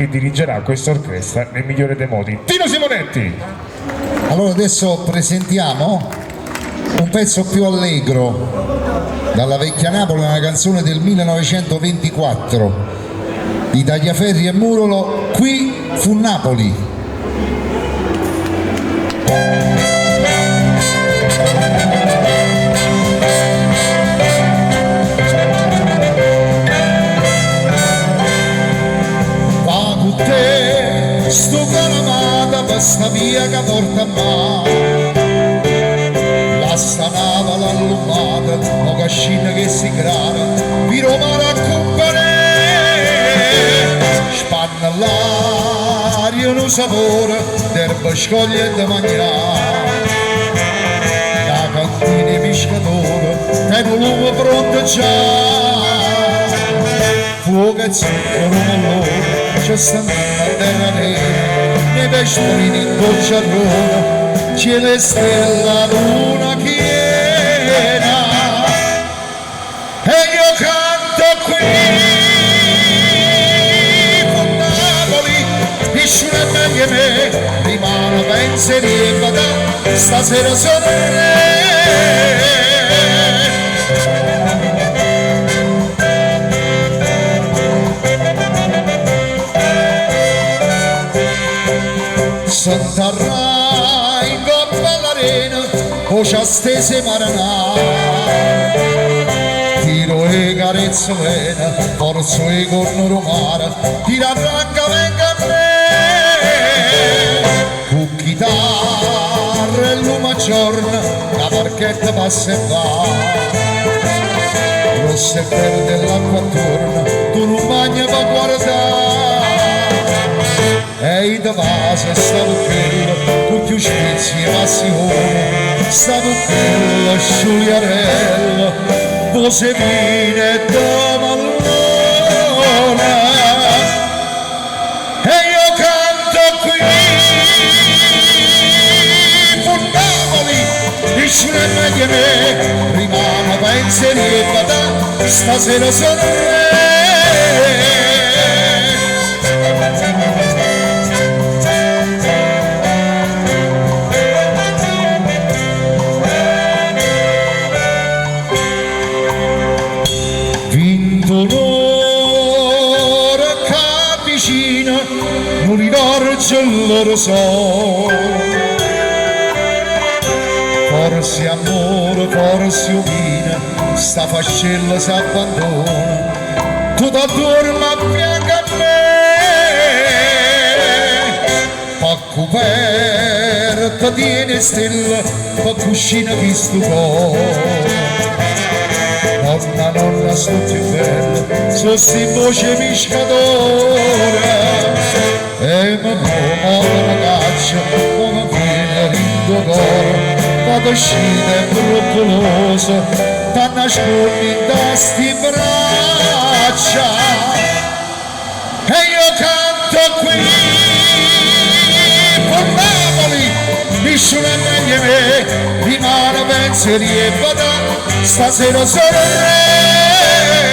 che dirigerà questa orchestra nel migliore dei modi. Tino Simonetti! Allora adesso presentiamo un pezzo più allegro dalla vecchia Napoli, una canzone del 1924 di Tagliaferri e Murolo, Qui fu Napoli. Sto calamata per sta via che porta a mare, la stanava l'allumata, una cascina che si grava, di Roma raccompagné, spanna l'aria un sapore, d'erba scoglie e da mangiare, la cantina pescatore, tengo l'uomo pronto già, fuoco e zucchero nell'ora, c'è stanno a terra nera, nei pesciolini in dolce a Roma, c'è le stelle a luna piena, e io canto qui, con Napoli, nessuno è meglio me, rimane pensieri e vada, stasera sono re. S'atterrà in coppa all'arena, voce stese maranà, tiro e carezza vena, forzo e corno romana, tira franca venga a me, con chitarra e lume giorno, la parchetta passa e va, rossa e verde l'acqua attorno, tu non bagni per guardare. Ehi da base stato quello, con più spezzi e passione, stato quello sciugliarello, voce fine e da mallona. E io canto qui, con Napoli, nessuno è meglio me, rimane pensieri e vada, stasera sono re. Non ricordo loro so, forse amore, forse opina, sta fascella s'abbandona, tutta dorma bianca a me, pa coperta tiene stella, pa cuscina chi stupò. Nonna sto più bella, so si voce pescatore, e mamma ragazza, come viene rindo coro, vado scina e broccolosa, da nascondi da sti braccia, e io canto qui, con Napoli, nessuno è meglio me, rimane pensieri e vada, stasera sono re.